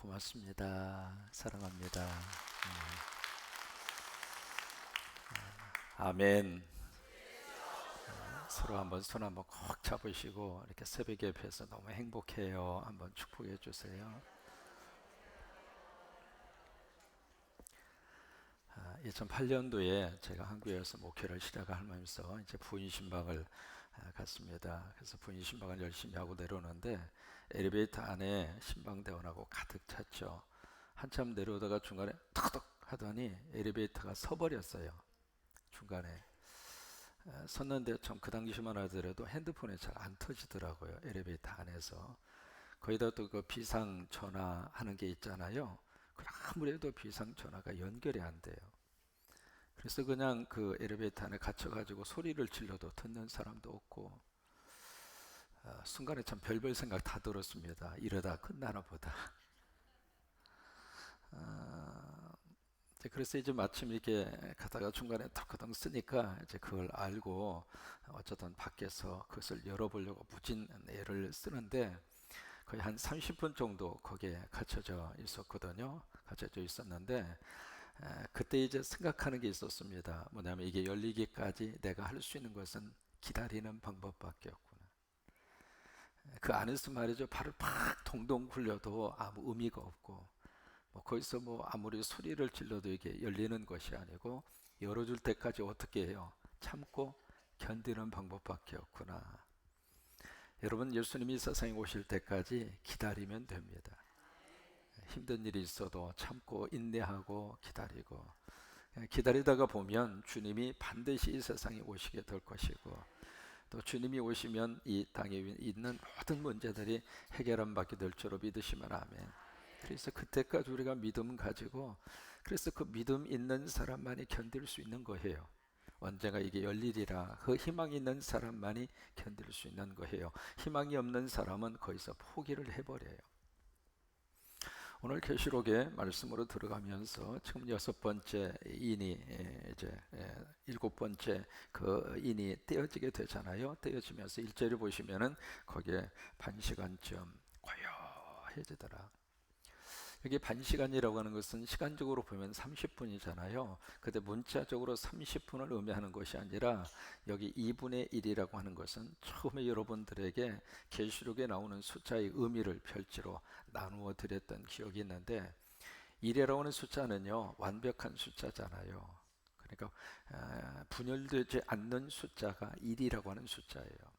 고맙습니다. 사랑합니다. 아멘. 서로 한번 손 한번 꼭 잡으시고 이렇게 새벽 예배에서 너무 행복해요. 한번 축복해 주세요. 2008년도에 제가 한국에서 목회를 시작하면서 이제 부인 신방을 갔습니다. 그래서 부인 신방을 열심히 하고 내려오는데 엘리베이터 안에 신방대원하고 가득 찼죠. 한참 내려오다가 중간에 턱턱 하더니 엘리베이터가 서버렸어요. 중간에 섰는데 참 그 당시만 하더라도 핸드폰이 잘 안 터지더라고요. 엘리베이터 안에서. 거기다 또 그 비상 전화 하는 게 있잖아요. 아무래도 비상 전화가 연결이 안 돼요. 그래서 그냥 그 엘리베이터 안에 갇혀가지고 소리를 질러도 듣는 사람도 없고, 순간에 참 별별 생각 다 들었습니다. 이러다 끝나나 보다. 그래서 이제 마침 이렇게 가다가 중간에 턱커덩 쓰니까 이제 그걸 알고 어쩌든 밖에서 그것을 열어보려고 무진 애를 쓰는데 거의 한 30분 정도 거기에 갇혀져 있었거든요. 갇혀져 있었는데 그때 이제 생각하는 게 있었습니다. 뭐냐면 이게 열리기까지 내가 할 수 있는 것은 기다리는 방법밖에 없구나. 그 안에서 말이죠. 발을 팍 동동 굴려도 아무 의미가 없고 거기서 뭐 아무리 소리를 질러도 이게 열리는 것이 아니고 열어줄 때까지 어떻게 해요? 참고 견디는 방법밖에 없구나. 여러분 예수님이 세상에 오실 때까지 기다리면 됩니다. 힘든 일이 있어도 참고 인내하고 기다리고 기다리다가 보면 주님이 반드시 이 세상에 오시게 될 것이고 또 주님이 오시면 이 땅에 있는 모든 문제들이 해결한 받게 될 줄로 믿으시면 아멘. 그래서 그때까지 우리가 믿음 가지고 그래서 그 믿음 있는 사람만이 견딜 수 있는 거예요. 언젠가 이게 열리리라 그 희망이 있는 사람만이 견딜 수 있는 거예요. 희망이 없는 사람은 거기서 포기를 해버려요. 오늘 계시록의 말씀으로 들어가면서 지금 여섯 번째 인이 이제 일곱 번째 그 인이 떼어지게 되잖아요. 떼어지면서 일절을 보시면은 거기에 반 시간쯤 고요해지더라. 여기 반 시간이라고 하는 것은 시간적으로 보면 30분이잖아요. 근데 문자적으로 30분을 의미하는 것이 아니라 여기 2분의 1이라고 하는 것은 처음에 여러분들에게 계시록에 나오는 숫자의 의미를 별지로 나누어 드렸던 기억이 있는데 1이라고 하는 숫자는요 완벽한 숫자잖아요. 그러니까 분열되지 않는 숫자가 1이라고 하는 숫자예요.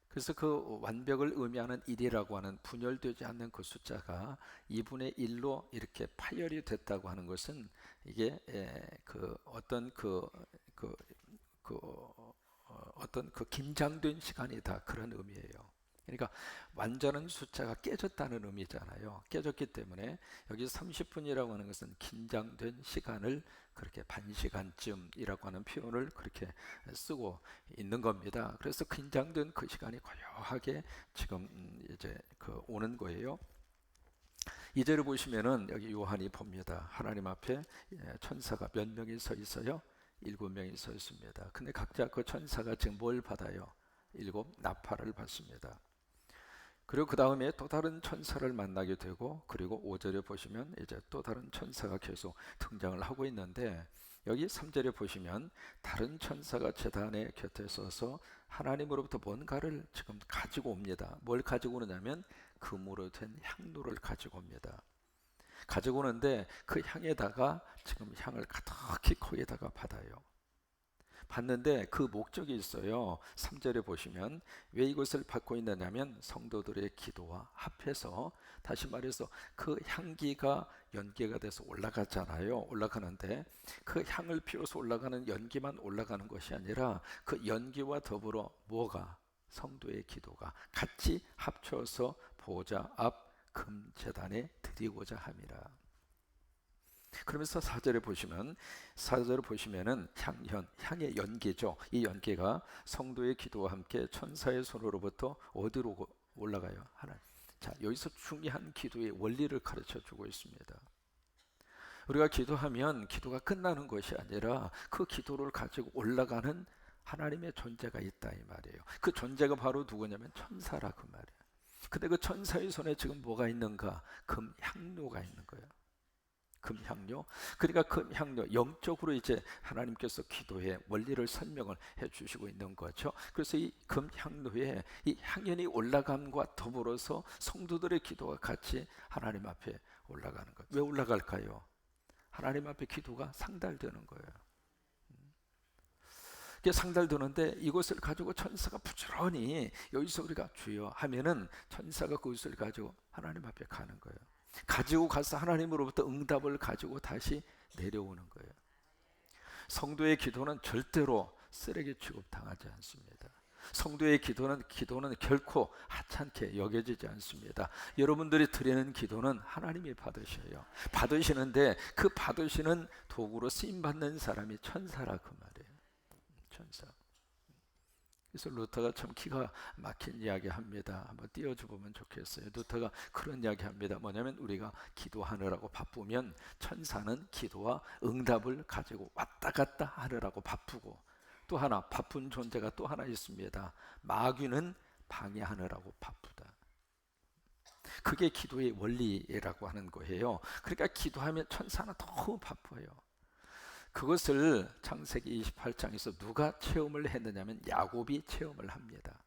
그래서 그 완벽을 의미하는 1이라고 하는 분열되지 않는 그 숫자가 2분의 1로 이렇게 파열이 됐다고 하는 것은 이게 그 어떤 어떤 그 긴장된 시간이다 그런 의미예요. 그러니까 완전한 숫자가 깨졌다는 의미잖아요. 깨졌기 때문에 여기 30분이라고 하는 것은 긴장된 시간을 그렇게 반 시간쯤이라고 하는 표현을 그렇게 쓰고 있는 겁니다. 그래서 긴장된 그 시간이 고요하게 지금 이제 그 오는 거예요. 이제를 보시면은 여기 요한이 봅니다. 하나님 앞에 천사가 몇 명이 서 있어요? 7명이 서 있습니다. 근데 각자 그 천사가 지금 뭘 받아요? 7나팔을 받습니다. 그리고 그 다음에 또 다른 천사를 만나게 되고 그리고 5절에 보시면 이제 또 다른 천사가 계속 등장을 하고 있는데 여기 3절에 보시면 다른 천사가 제단의 곁에 서서 하나님으로부터 뭔가를 지금 가지고 옵니다. 뭘 가지고 오느냐면 금으로 된 향로를 가지고 옵니다. 가지고 오는데 그 향에다가 지금 향을 가득히 거기에다가 받아요. 받는데 그 목적이 있어요. 3절에 보시면 왜 이것을 받고 있느냐면 성도들의 기도와 합해서 다시 말해서 그 향기가 연기가 돼서 올라가잖아요. 올라가는데 그 향을 피워서 올라가는 연기만 올라가는 것이 아니라 그 연기와 더불어 뭐가 성도의 기도가 같이 합쳐서 보좌 앞 금제단에 드리고자 함이라. 그러면서 4절에 보시면은 향의 연기죠. 이 연기가 성도의 기도와 함께 천사의 손으로부터 어디로 올라가요? 하나. 자, 여기서 중요한 기도의 원리를 가르쳐 주고 있습니다. 우리가 기도하면 기도가 끝나는 것이 아니라 그 기도를 가지고 올라가는 하나님의 존재가 있다 이 말이에요. 그 존재가 바로 누구냐면 천사라 그 말이에요. 근데 그 천사의 손에 지금 뭐가 있는가? 금향료가 있는 거예요. 금향료. 그러니까 금향료, 영적으로 이제 하나님께서 기도의 원리를 설명을 해 주시고 있는 거죠. 그래서 이 금향료에 이 향연이 올라감과 더불어서 성도들의 기도가 같이 하나님 앞에 올라가는 것. 왜 올라갈까요? 하나님 앞에 기도가 상달되는 거예요. 이게 상달되는데 이것을 가지고 천사가 부지런히, 여기서 우리가 주여 하면은 천사가 그것을 가지고 하나님 앞에 가는 거예요. 가지고 가서 하나님으로부터 응답을 가지고 다시 내려오는 거예요. 성도의 기도는 절대로 쓰레기 취급당하지 않습니다. 성도의 기도는 결코 하찮게 여겨지지 않습니다. 여러분들이 드리는 기도는 하나님이 받으셔요. 받으시는데 그 받으시는 도구로 쓰임 받는 사람이 천사라 그 말이에요. 천사. 그래서 루터가 참 기가 막힌 이야기 합니다. 한번 띄워줘 보면 좋겠어요. 루터가 그런 이야기 합니다. 뭐냐면 우리가 기도하느라고 바쁘면 천사는 기도와 응답을 가지고 왔다 갔다 하느라고 바쁘고, 또 하나 바쁜 존재가 또 하나 있습니다. 마귀는 방해하느라고 바쁘다. 그게 기도의 원리라고 하는 거예요. 그러니까 기도하면 천사는 너무 바빠요. 그것을 창세기 28장에서 누가 체험을 했느냐면 야곱이 체험을 합니다.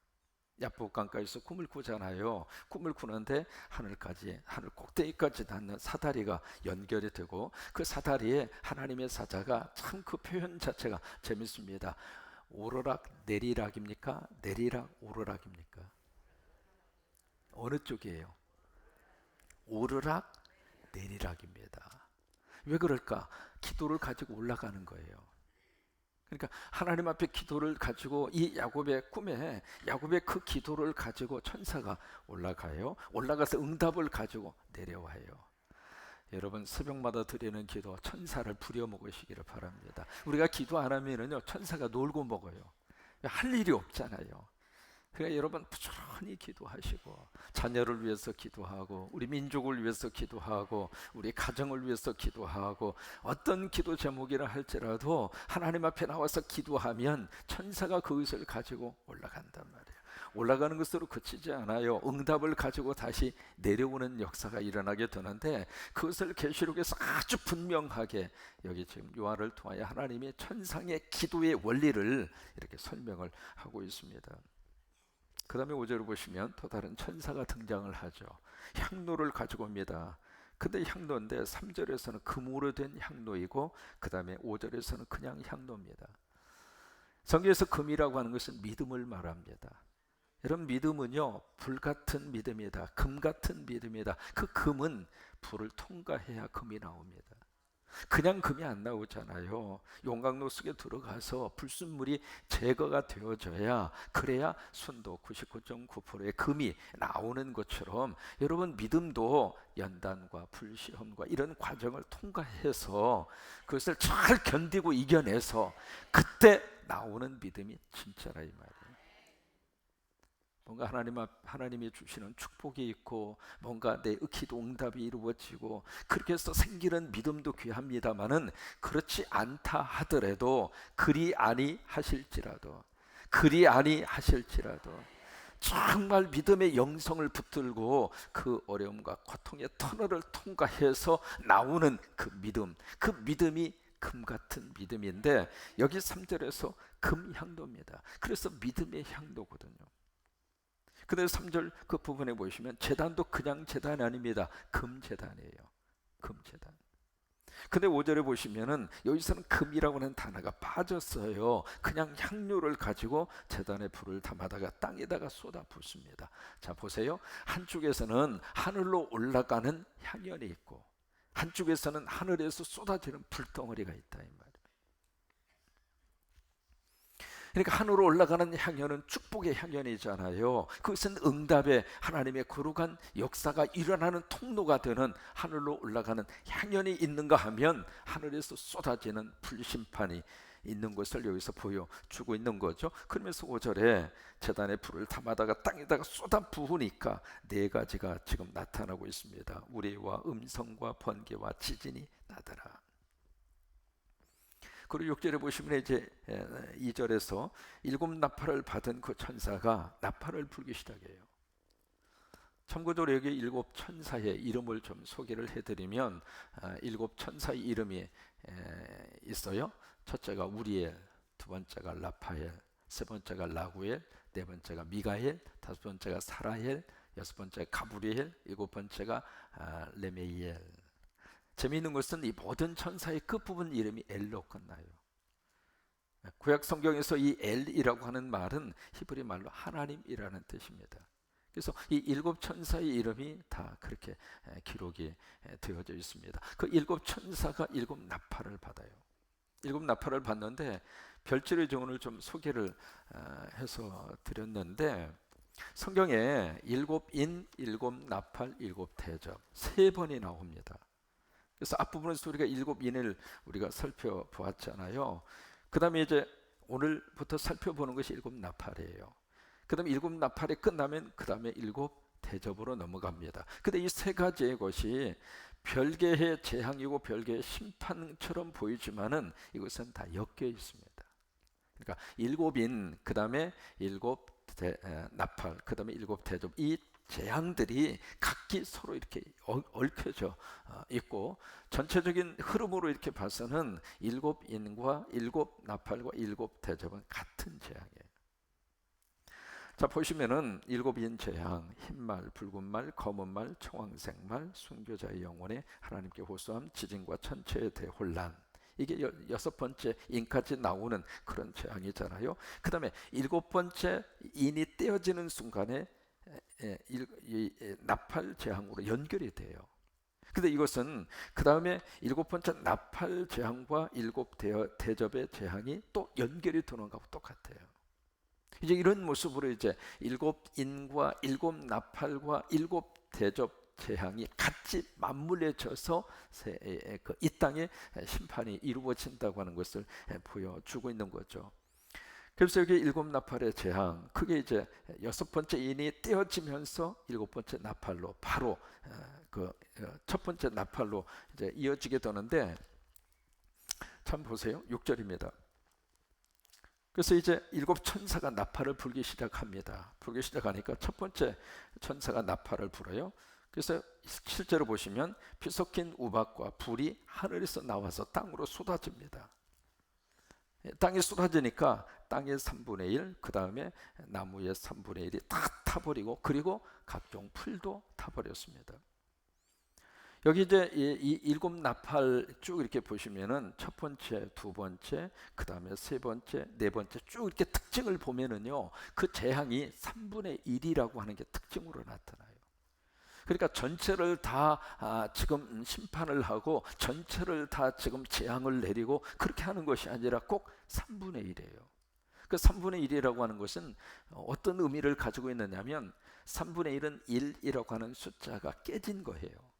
야복 강가에서 꿈을 꾸잖아요. 꿈을 꾸는데 하늘 꼭대기까지 닿는 사다리가 연결이 되고, 그 사다리에 하나님의 사자가, 참 그 표현 자체가 재밌습니다. 오르락 내리락입니까? 내리락 오르락입니까? 어느 쪽이에요? 오르락 내리락입니다. 왜 그럴까? 기도를 가지고 올라가는 거예요. 그러니까 하나님 앞에 기도를 가지고, 이 야곱의 꿈에 야곱의 그 기도를 가지고 천사가 올라가요. 올라가서 응답을 가지고 내려와요. 여러분, 새벽마다 드리는 기도 천사를 부려먹으시기를 바랍니다. 우리가 기도 안 하면은요, 천사가 놀고 먹어요. 할 일이 없잖아요. 그러니까 여러분 부지런히 기도하시고, 자녀를 위해서 기도하고, 우리 민족을 위해서 기도하고, 우리 가정을 위해서 기도하고, 어떤 기도 제목이라 할지라도 하나님 앞에 나와서 기도하면 천사가 그것을 가지고 올라간단 말이에요. 올라가는 것으로 그치지 않아요. 응답을 가지고 다시 내려오는 역사가 일어나게 되는데, 그것을 계시록에서 아주 분명하게, 여기 지금 요한을 통하여 하나님이 천상의 기도의 원리를 이렇게 설명을 하고 있습니다. 그 다음에 5절을 보시면 또 다른 천사가 등장을 하죠. 향로를 가지고 옵니다. 근데 향로인데 3절에서는 금으로 된 향로이고, 그 다음에 5절에서는 그냥 향로입니다. 성경에서 금이라고 하는 것은 믿음을 말합니다. 여러분, 믿음은요, 불 같은 믿음이다. 금 같은 믿음이다. 그 금은 불을 통과해야 금이 나옵니다. 그냥 금이 안 나오잖아요. 용광로 속에 들어가서 불순물이 제거가 되어져야, 그래야 순도 99.9%의 금이 나오는 것처럼, 여러분 믿음도 연단과 불시험과 이런 과정을 통과해서 그것을 잘 견디고 이겨내서 그때 나오는 믿음이 진짜라 이 말이에요. 뭔가 하나님이 주시는 축복이 있고, 뭔가 내 기도 응답이 이루어지고, 그렇게 해서 생기는 믿음도 귀합니다마는, 그렇지 않다 하더라도, 그리 아니하실지라도 정말 믿음의 영성을 붙들고 그 어려움과 고통의 터널을 통과해서 나오는 그 믿음이 금 같은 믿음인데, 여기 3절에서 금향로입니다. 그래서 믿음의 향로거든요. 근데 3절 그 부분에 보시면 제단도 그냥 제단이 아닙니다. 금제단이에요. 금제단. 근데 5절에 보시면은 여기서는 금이라고 하는 단어가 빠졌어요. 그냥 향료를 가지고 제단에 불을 담아다가 땅에다가 쏟아 붓습니다. 자, 보세요. 한쪽에서는 하늘로 올라가는 향연이 있고, 한쪽에서는 하늘에서 쏟아지는 불덩어리가 있다 이 말이에요. 그러니까 하늘로 올라가는 향연은 축복의 향연이잖아요. 그것은 응답의, 하나님의 거룩한 역사가 일어나는 통로가 되는, 하늘로 올라가는 향연이 있는가 하면 하늘에서 쏟아지는 불심판이 있는 것을 여기서 보여주고 있는 거죠. 그러면서 5절에 제단에 불을 담아다가 땅에다가 쏟아 부으니까 네 가지가 지금 나타나고 있습니다. 우레와 음성과 번개와 지진이 나더라. 그리고 6절에 보시면 이제 2절에서 7 나팔을 받은 그 천사가 나팔을 불기 시작해요. 참고적으로 여기 일곱 천사의 이름을 좀 소개를 해드리면 일곱 천사의 이름이 있어요. 첫째가 우리엘, 두 번째가 라파엘, 세 번째가 라구엘, 네 번째가 미가엘, 다섯 번째가 사라엘, 여섯 번째가 가브리엘, 일곱 번째가 레메이엘. 재미있는 것은 이 모든 천사의 끝부분 이름이 엘로 끝나요. 구약 성경에서 이 엘이라고 하는 말은 히브리 말로 하나님이라는 뜻입니다. 그래서 이 일곱 천사의 이름이 다 그렇게 기록이 되어져 있습니다. 그 일곱 천사가 일곱 나팔을 받아요. 일곱 나팔을 받는데 별지를 오늘 좀 소개를 해서 드렸는데, 성경에 일곱 인, 일곱 나팔, 일곱 대접 세 번이 나옵니다. 그래서 앞부분에서 우리가 일곱 인을 우리가 살펴보았잖아요. 그 다음에 이제 오늘부터 살펴보는 것이 일곱 나팔이에요. 그 다음에 일곱 나팔이 끝나면 그 다음에 일곱 대접으로 넘어갑니다. 근데 이 세 가지의 것이 별개의 재앙이고 별개의 심판처럼 보이지만은 이것은 다 엮여 있습니다. 그러니까 일곱인, 그 다음에 일곱 나팔, 그 다음에 일곱 대접, 이 재앙들이 각기 서로 이렇게 얽혀져 있고, 전체적인 흐름으로 이렇게 봐서는 일곱 인과 일곱 나팔과 일곱 대접은 같은 재앙이에요. 자, 보시면은 일곱 인 재앙, 흰말, 붉은말, 검은말, 청황색말, 순교자의 영혼에 하나님께 호소함, 지진과 천체의 대혼란, 이게 여섯 번째 인까지 나오는 그런 재앙이잖아요. 그 다음에 일곱 번째 인이 떼어지는 순간에 나팔 재앙으로 연결이 돼요. 근데 이것은 그 다음에 일곱 번째 나팔 재앙과 일곱 대접의 재앙이 또 연결이 되는 것하고 똑같아요. 이제 이런 모습으로 이제 일곱 인과 일곱 나팔과 일곱 대접 재앙이 같이 맞물려져서 이 땅에 심판이 이루어진다고 하는 것을 보여주고 있는 거죠. 그래서 여기 일곱 나팔의 재앙, 그게 이제 여섯 번째 인이 떼어지면서 일곱 번째 나팔로 바로 그 첫 번째 나팔로 이제 이어지게 되는데, 참 보세요. 6절입니다. 그래서 이제 일곱 천사가 나팔을 불기 시작합니다. 불기 시작하니까 첫 번째 천사가 나팔을 불어요. 그래서 실제로 보시면 피 섞인 우박과 불이 하늘에서 나와서 땅으로 쏟아집니다. 땅에 쏟아지니까 땅의 3분의 1, 그 다음에 나무의 3분의 1이 다 타버리고, 그리고 각종 풀도 타버렸습니다. 여기 이제 이 일곱 나팔 쭉 이렇게 보시면은 첫 번째, 두 번째, 그 다음에 세 번째, 네 번째 쭉 이렇게 특징을 보면은요, 그 재앙이 3분의 1이라고 하는 게 특징으로 나타나요. 그러니까 전체를 다 지금 심판을 하고 전체를 다 지금 재앙을 내리고 그렇게 하는 것이 아니라 꼭 3분의 1이에요. 그 3분의 1이라고 하는 것은 어떤 의미를 가지고 있느냐면 3분의 1은 1이라고 하는 숫자가 깨진 거예요.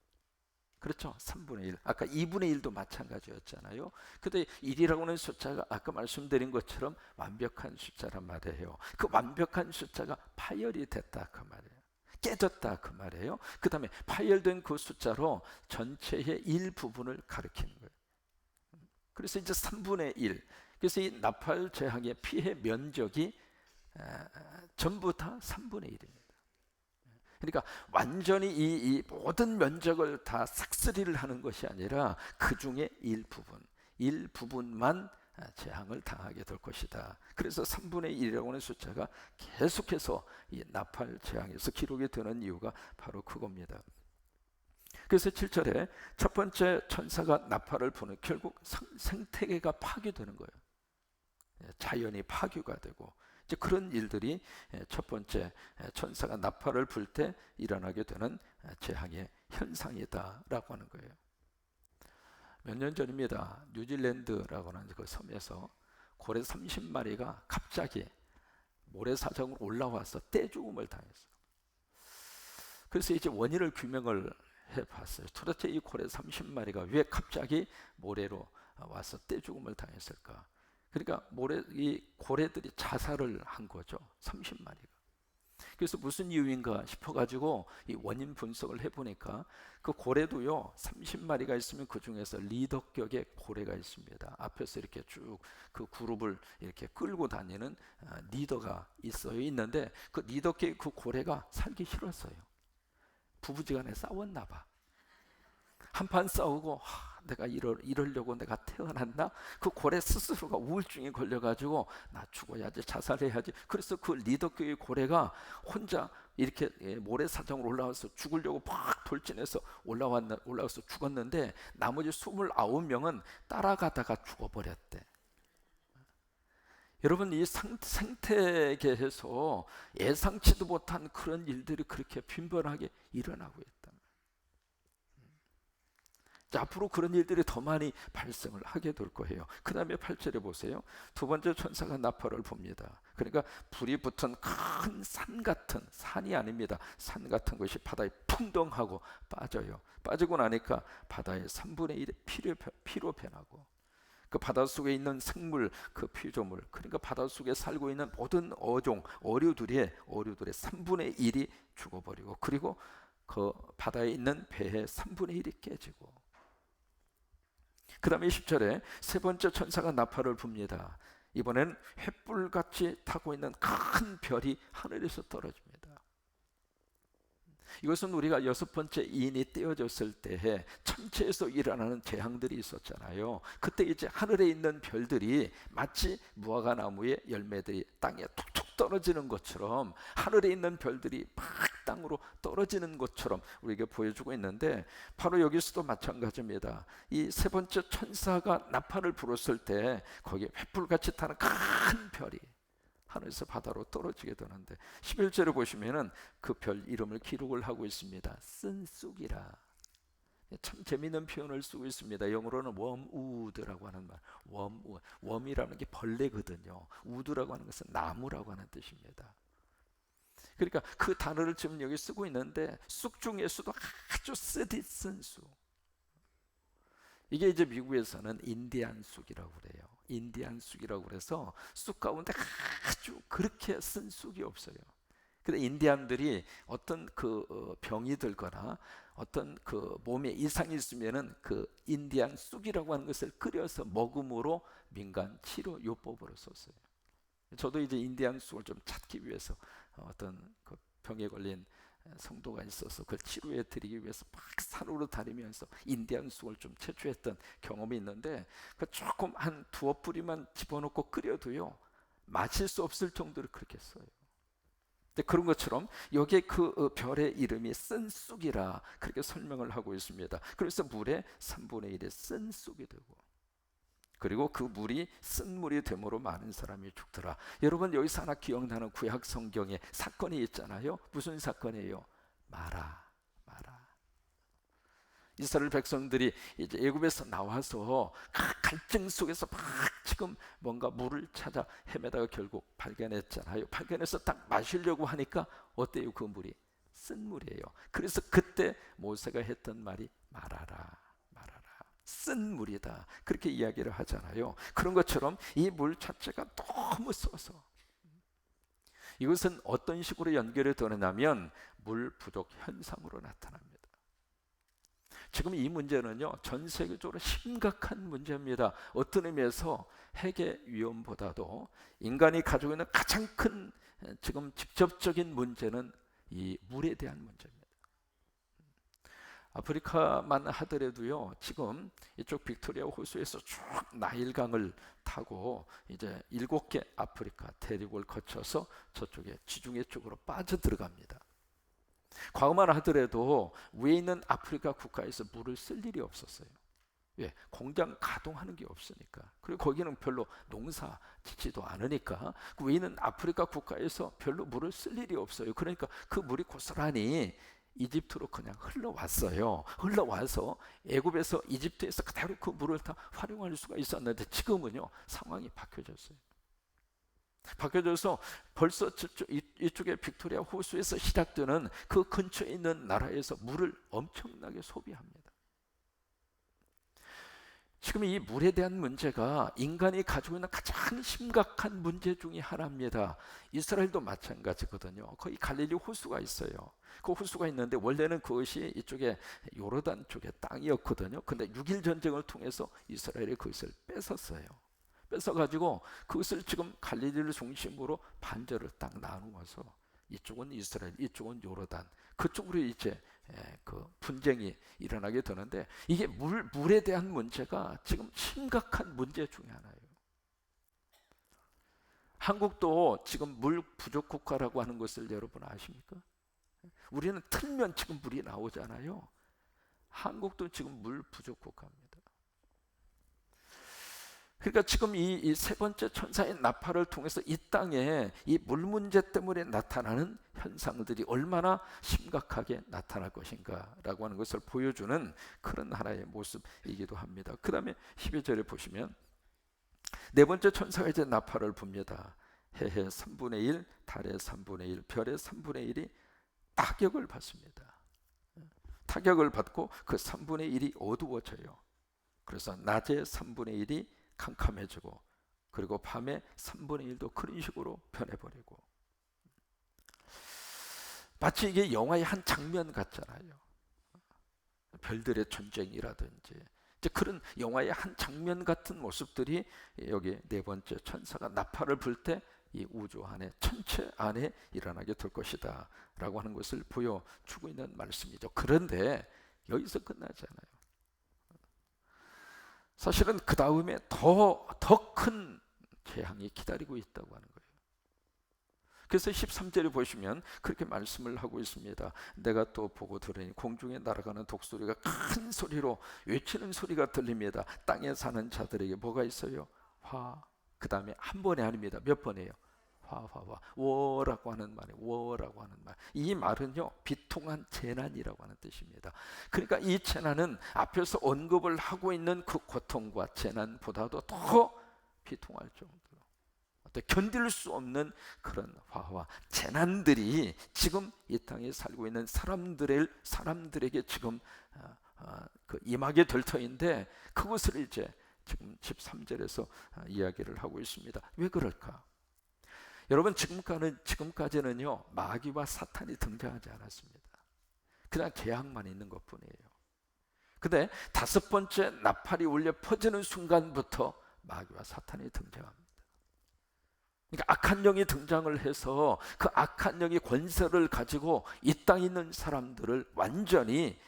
그렇죠? 3분의 1. 아까 2분의 1도 마찬가지였잖아요. 근데 1이라고 하는 숫자가 아까 말씀드린 것처럼 완벽한 숫자란 말이에요. 그 완벽한 숫자가 파열이 됐다 그 말이에요. 깨졌다 그 말이에요. 그 다음에 파열된 그 숫자로 전체의 일부분을 가리키는 거예요. 그래서 이제 3분의 1. 그래서 이 나팔 재앙의 피해 면적이 전부 다 3분의 1입니다. 그러니까 완전히 이 모든 면적을 다 싹쓸이를 하는 것이 아니라 그 중에 일부분만 재앙을 당하게 될 것이다. 그래서 3분의 1이라고 하는 숫자가 계속해서 이 나팔 재앙에서 기록이 되는 이유가 바로 그겁니다. 그래서 7절에 첫 번째 천사가 나팔을 부는, 결국 생태계가 파괴되는 거예요. 자연이 파괴가 되고, 이제 그런 일들이 첫 번째 천사가 나팔을 불 때 일어나게 되는 재앙의 현상이다라고 하는 거예요. 몇 년 전입니다. 뉴질랜드라고 하는 그 섬에서 고래 30마리가 갑자기 모래사장으로 올라와서 떼죽음을 당했어요. 그래서 이제 원인을 규명을 해봤어요. 도대체 이 고래 30마리가 왜 갑자기 모래로 와서 떼죽음을 당했을까? 그러니까 이 고래들이 자살을 한 거죠. 30마리가. 그래서 무슨 이유인가 싶어가지고 이 원인 분석을 해보니까 그 고래도요 30마리가 있으면 그 중에서 리더격의 고래가 있습니다. 앞에서 이렇게 쭉 그 그룹을 이렇게 끌고 다니는 리더가 있는데 그 리더격의 그 고래가 살기 싫었어요. 부부지간에 싸웠나 봐. 한판 싸우고 내가 이러려고 내가 태어났나? 그 고래 스스로가 우울증에 걸려가지고 나 죽어야지, 자살해야지. 그래서 그 리더교의 고래가 혼자 이렇게 모래사장으로 올라와서 죽으려고 막 돌진해서 올라와서 죽었는데 나머지 29명은 따라가다가 죽어버렸대. 여러분, 이 생태계에서 예상치도 못한 그런 일들이 그렇게 빈번하게 일어나고 있다. 앞으로 그런 일들이 더 많이 발생을 하게 될 거예요. 그 다음에 8절에 보세요. 두 번째 천사가 나팔을 봅니다. 그러니까 불이 붙은 큰 산 같은, 산이 아닙니다, 산 같은 것이 바다에 풍덩하고 빠져요. 빠지고 나니까 바다의 3분의 1이 피로 변하고, 그 바닷속에 있는 생물, 그 피조물, 그러니까 바닷속에 살고 있는 모든 어종, 어류들의 3분의 1이 죽어버리고, 그리고 그 바다에 있는 배의 3분의 1이 깨지고, 그 다음에 10절에 세 번째 천사가 나팔을 붑니다. 이번엔 횃불같이 타고 있는 큰 별이 하늘에서 떨어집니다. 이것은 우리가 여섯 번째 인이 떼어졌을 때에 천체에서 일어나는 재앙들이 있었잖아요. 그때 이제 하늘에 있는 별들이 마치 무화과 나무의 열매들이 땅에 툭툭 떨어지는 것처럼, 하늘에 있는 별들이 막 땅으로 떨어지는 것처럼 우리에게 보여주고 있는데, 바로 여기서도 마찬가지입니다. 이 세 번째 천사가 나팔을 불었을 때 거기에 횃불같이 타는 큰 별이 하늘에서 바다로 떨어지게 되는데, 11절을 보시면은 그 별 이름을 기록을 하고 있습니다. 쓴쑥이라. 참 재미있는 표현을 쓰고 있습니다. 영어로는 웜우드라고 하는 말. 웜이라는 게 벌레거든요. 우드라고 하는 것은 나무라고 하는 뜻입니다. 그러니까 그 단어를 지금 여기 쓰고 있는데, 쑥 중에서도 아주 쓴 쑥. 이게 이제 미국에서는 인디안 쑥이라고 그래요. 인디안 쑥이라고 그래서 쑥 가운데 아주 그렇게 쓴 쑥이 없어요. 근데 인디안들이 어떤 병이 들거나 어떤 그 몸에 이상이 있으면은 그 인디안 쑥이라고 하는 것을 끓여서 먹음으로 민간 치료 요법으로 썼어요. 저도 이제 인디안 쑥을 좀 찾기 위해서 어떤 그 병에 걸린 성도가 있어서 그걸 치료해 드리기 위해서 막 산으로 다니면서 인디안 쑥을 좀 채취했던 경험이 있는데, 그 조금 한 두어 뿌리만 집어넣고 끓여도요 마실 수 없을 정도로 그렇게 써요. 근데 그런 것처럼 여기에 그 별의 이름이 쓴쑥이라 그렇게 설명을 하고 있습니다. 그래서 물의 3분의 1이 쓴쑥이 되고, 그리고 그 물이 쓴 물이 됨으로 많은 사람이 죽더라. 여러분, 여기서 하나 기억나는 구약 성경에 사건이 있잖아요. 무슨 사건이에요? 마라. 이스라엘 백성들이 이제 애굽에서 나와서 갈증 속에서 막 지금 뭔가 물을 찾아 헤매다가 결국 발견했잖아요. 발견해서 딱 마시려고 하니까 어때요? 그 물이 쓴 물이에요. 그래서 그때 모세가 했던 말이 말하라, 쓴 물이다, 그렇게 이야기를 하잖아요. 그런 것처럼 이 물 자체가 너무 써서, 이것은 어떤 식으로 연결이 되느냐면 물 부족 현상으로 나타납니다. 지금 이 문제는요 전 세계적으로 심각한 문제입니다. 어떤 의미에서 핵의 위험보다도 인간이 가지고 있는 가장 큰 지금 직접적인 문제는 이 물에 대한 문제입니다. 아프리카만 하더라도요 지금 이쪽 빅토리아 호수에서 쭉 나일강을 타고 이제 7개 아프리카 대륙을 거쳐서 저쪽에 지중해 쪽으로 빠져 들어갑니다. 과거만 하더라도 위에 있는 아프리카 국가에서 물을 쓸 일이 없었어요. 왜? 공장 가동하는 게 없으니까. 그리고 거기는 별로 농사 짓지도 않으니까 그 위에 있는 아프리카 국가에서 별로 물을 쓸 일이 없어요. 그러니까 그 물이 고스란히 이집트로 그냥 흘러왔어요. 흘러와서 애굽에서 이집트에서 그대로 그 물을 다 활용할 수가 있었는데, 지금은요 상황이 바뀌어졌어요. 바뀌어져서 벌써 이쪽에 빅토리아 호수에서 시작되는 그 근처에 있는 나라에서 물을 엄청나게 소비합니다. 지금 이 물에 대한 문제가 인간이 가지고 있는 가장 심각한 문제 중에 하나입니다. 이스라엘도 마찬가지거든요. 거기 갈릴리 호수가 있어요. 그 호수가 있는데 원래는 그것이 이쪽에 요르단 쪽의 땅이었거든요. 근데 6.1 전쟁을 통해서 이스라엘이 그것을 뺏었어요. 뺏어가지고 그것을 지금 갈릴리를 중심으로 반절을 딱 나누어서 이쪽은 이스라엘, 이쪽은 요르단, 그쪽으로 이제 그 분쟁이 일어나게 되는데, 이게 물에 대한 문제가 지금 심각한 문제 중에 하나예요. 한국도 지금 물 부족 국가라고 하는 것을 여러분 아십니까? 우리는 틀면 지금 물이 나오잖아요. 한국도 지금 물 부족 국가입니다. 그러니까 지금 이 세 번째 천사의 나팔을 통해서 이 땅에 이 물 문제 때문에 나타나는 현상들이 얼마나 심각하게 나타날 것인가라고 하는 것을 보여주는 그런 하나의 모습이기도 합니다. 그 다음에 12절에 보시면 네 번째 천사가 이제 나팔을 붑니다. 해의 3분의 1, 달의 3분의 1, 별의 3분의 1이 타격을 받습니다. 타격을 받고 그 3분의 1이 어두워져요. 그래서 낮에 3분의 1이 캄캄해지고, 그리고 밤에 3분의 1도 그런 식으로 변해버리고, 마치 이게 영화의 한 장면 같잖아요. 별들의 전쟁이라든지 이제 그런 영화의 한 장면 같은 모습들이 여기 네 번째 천사가 나팔을 불 때 이 우주 안에, 천체 안에 일어나게 될 것이다 라고 하는 것을 보여주고 있는 말씀이죠. 그런데 여기서 끝나지 않아요. 사실은 그 다음에 더 큰 재앙이 기다리고 있다고 하는 거예요. 그래서 13절에 보시면 그렇게 말씀을 하고 있습니다. 내가 또 보고 들으니 공중에 날아가는 독수리가 큰 소리로 외치는 소리가 들립니다. 땅에 사는 자들에게 뭐가 있어요? 화. 그 다음에 한 번이 아닙니다. 몇 번이에요? 화. 워라고 하는 말이에요. 워라고 하는 말. 이 말은요, 비통한 재난이라고 하는 뜻입니다. 그러니까 이 재난은 앞에서 언급을 하고 있는 그 고통과 재난보다도 더 비통할 정도로 견딜 수 없는 그런 화와 재난들이 지금 이 땅에 살고 있는 사람들에게 지금 그 임하게 될 터인데, 그것을 이제 지금 13절에서 이야기를 하고 있습니다. 왜 그럴까? 여러분, 지금까지는요, 마귀와 사탄이 등장하지 않았습니다. 그냥 재앙만 있는 것뿐이에요. 근데 다섯 번째 나팔이 울려 퍼지는 순간부터 마귀와 사탄이 등장합니다. 그러니까 악한 영이 등장을 해서 그 악한 영이 권세를 가지고 이 땅에 있는 사람들을 완전히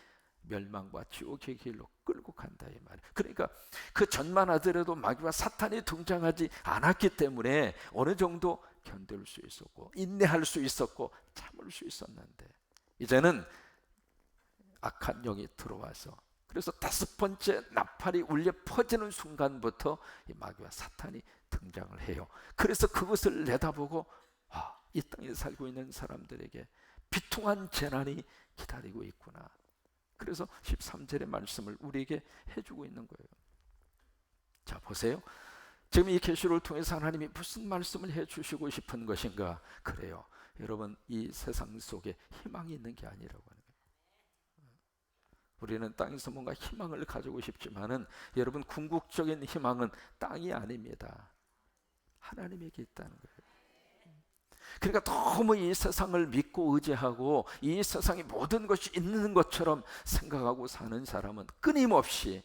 멸망과 지옥의 길로 끌고 간다 이 말이에요. 그러니까 그 전만 하더라도 마귀와 사탄이 등장하지 않았기 때문에 어느 정도 견딜 수 있었고 인내할 수 있었고 참을 수 있었는데, 이제는 악한 영이 들어와서, 그래서 다섯 번째 나팔이 울려 퍼지는 순간부터 이 마귀와 사탄이 등장을 해요. 그래서 그것을 내다보고 이 땅에 살고 있는 사람들에게 비통한 재난이 기다리고 있구나. 그래서 13절의 말씀을 우리에게 해주고 있는 거예요. 자, 보세요. 지금 이 계시를 통해서 하나님이 무슨 말씀을 해주시고 싶은 것인가? 그래요. 여러분, 이 세상 속에 희망이 있는 게 아니라고 하는 거예요. 우리는 땅에서 뭔가 희망을 가지고 싶지만은, 여러분, 궁극적인 희망은 땅이 아닙니다. 하나님에게 있다는 거예요. 그러니까 너무 이 세상을 믿고 의지하고 이 세상에 모든 것이 있는 것처럼 생각하고 사는 사람은 끊임없이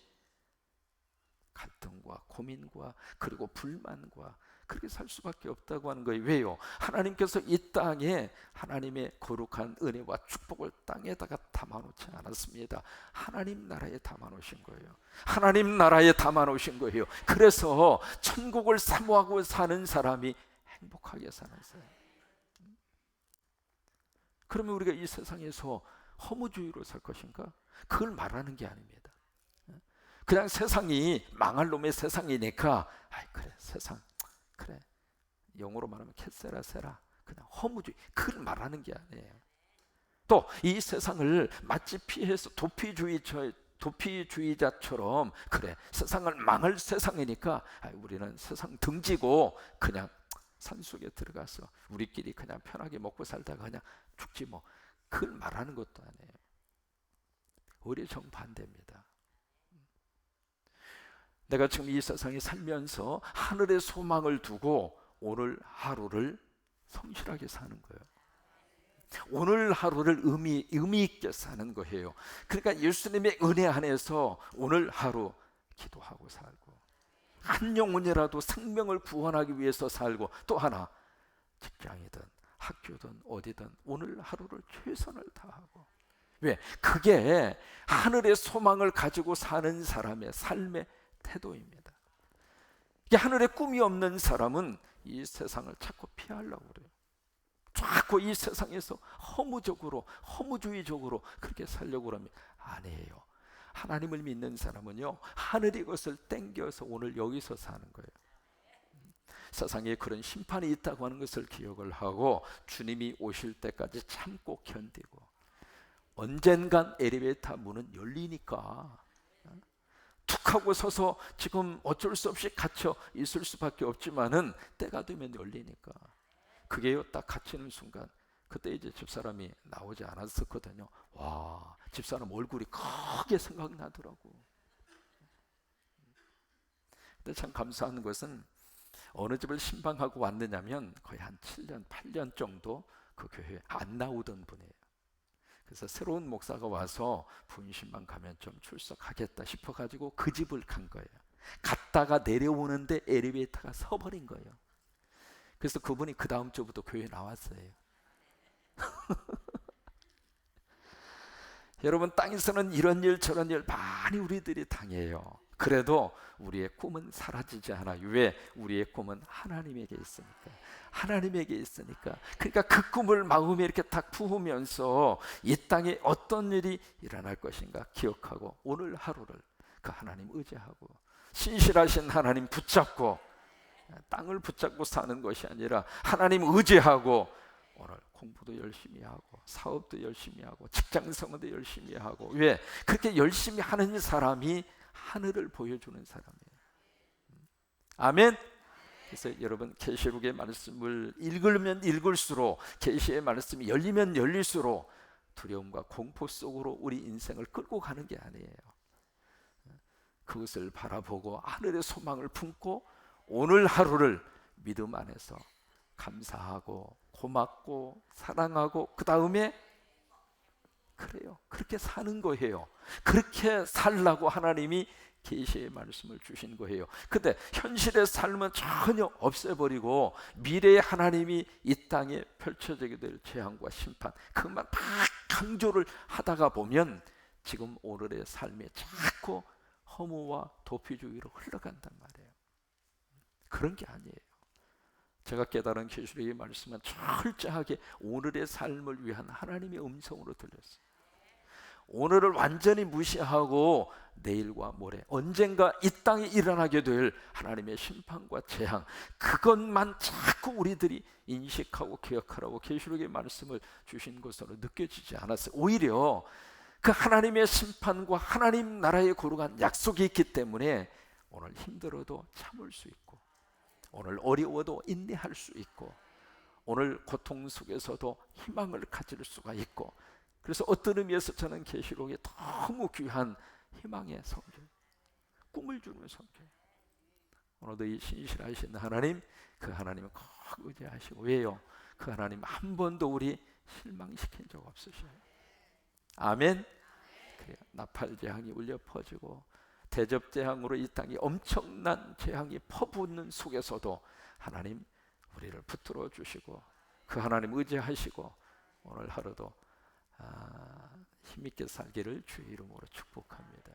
갈등과 고민과 그리고 불만과 그렇게 살 수밖에 없다고 하는 거예요. 왜요? 하나님께서 이 땅에 하나님의 거룩한 은혜와 축복을 땅에다가 담아놓지 않았습니다. 하나님 나라에 담아놓으신 거예요. 하나님 나라에 담아놓으신 거예요. 그래서 천국을 사모하고 사는 사람이 행복하게 사는 사람. 그러면 우리가 이 세상에서 허무주의로 살 것인가? 그걸 말하는 게 아닙니다. 그냥 세상이 망할 놈의 세상이니까 그래, 세상 그래, 영어로 말하면 캣세라세라, 그냥 허무주의, 그걸 말하는 게 아니에요. 또 이 세상을 마치 피해서 도피주의자처럼, 그래, 세상을 망할 세상이니까 우리는 세상 등지고 그냥 산속에 들어가서 우리끼리 그냥 편하게 먹고 살다가 그냥 죽지 뭐, 그걸 말하는 것도 아니에요. 오히려 정반대입니다. 내가 지금 이 세상에 살면서 하늘의 소망을 두고 오늘 하루를 성실하게 사는 거예요. 오늘 하루를 의미 있게 사는 거예요. 그러니까 예수님의 은혜 안에서 오늘 하루 기도하고 살고, 한 영혼이라도 생명을 구원하기 위해서 살고, 또 하나 직장이든 학교든 어디든 오늘 하루를 최선을 다하고, 왜? 그게 하늘의 소망을 가지고 사는 사람의 삶의 태도입니다. 이게 하늘의 꿈이 없는 사람은 이 세상을 자꾸 피하려고 그래요. 자꾸 이 세상에서 허무적으로, 허무주의적으로 그렇게 살려고 하면 아니에요. 하나님을 믿는 사람은요, 하늘의 것을 땡겨서 오늘 여기서 사는 거예요. 세상에 그런 심판이 있다고 하는 것을 기억을 하고 주님이 오실 때까지 참고 견디고, 언젠간 엘리베이터 문은 열리니까 툭 하고 서서 지금 어쩔 수 없이 갇혀 있을 수밖에 없지만은 때가 되면 열리니까. 그게요, 딱 갇히는 순간 그때 이제 집사람이 나오지 않았었거든요. 와, 집사람 얼굴이 크게 생각나더라고. 근데 참 감사한 것은 어느 집을 신방하고 왔느냐면 거의 한 7년, 8년 정도 그 교회에 안 나오던 분이에요. 그래서 새로운 목사가 와서 부인신방 가면 좀 출석하겠다 싶어가지고 그 집을 간 거예요. 갔다가 내려오는데 엘리베이터가 서버린 거예요. 그래서 그분이 그 다음 주부터 교회에 나왔어요. 여러분, 땅에서는 이런 일 저런 일 많이 우리들이 당해요. 그래도 우리의 꿈은 사라지지 않아요. 왜? 우리의 꿈은 하나님에게 있으니까. 하나님에게 있으니까. 그러니까 그 꿈을 마음에 이렇게 딱 품으면서 이 땅에 어떤 일이 일어날 것인가 기억하고 오늘 하루를 그 하나님 의지하고 신실하신 하나님 붙잡고, 땅을 붙잡고 사는 것이 아니라 하나님 의지하고 오늘 공부도 열심히 하고 사업도 열심히 하고 직장 생활도 열심히 하고. 왜? 그렇게 열심히 하는 사람이 하늘을 보여주는 사람이에요. 아멘. 그래서 여러분, 계시록의 말씀을 읽으면 읽을수록, 계시의 말씀이 열리면 열릴수록 두려움과 공포 속으로 우리 인생을 끌고 가는 게 아니에요. 그것을 바라보고 하늘의 소망을 품고 오늘 하루를 믿음 안에서 감사하고 고맙고 사랑하고, 그 다음에 그래요, 그렇게 사는 거예요. 그렇게 살라고 하나님이 계시의 말씀을 주신 거예요. 근데 현실의 삶은 전혀 없애버리고 미래의 하나님이 이 땅에 펼쳐지게 될 재앙과 심판, 그것만 다 강조를 하다가 보면 지금 오늘의 삶이 자꾸 허무와 도피주의로 흘러간단 말이에요. 그런 게 아니에요. 제가 깨달은 계시록의 말씀은 철저하게 오늘의 삶을 위한 하나님의 음성으로 들렸어요. 오늘을 완전히 무시하고 내일과 모레 언젠가 이 땅에 일어나게 될 하나님의 심판과 재앙, 그것만 자꾸 우리들이 인식하고 기억하라고 계시록의 말씀을 주신 것으로 느껴지지 않았어요. 오히려 그 하나님의 심판과 하나님 나라의 거룩한 약속이 있기 때문에 오늘 힘들어도 참을 수 있고, 오늘 어려워도 인내할 수 있고, 오늘 고통 속에서도 희망을 가질 수가 있고. 그래서 어떤 의미에서 저는 계시록이 너무 귀한 희망의 성경, 꿈을 주는 성경. 오늘도 이 신실하신 하나님, 그 하나님을 꼭 의지하시고. 왜요? 그 하나님 한 번도 우리 실망시킨 적 없으셔요. 아멘. 그래요. 나팔 재앙이 울려 퍼지고 대접 재앙으로 이 땅이 엄청난 재앙이 퍼붓는 속에서도 하나님 우리를 붙들어 주시고, 그 하나님 의지하시고 오늘 하루도 힘있게 살기를 주의 이름으로 축복합니다.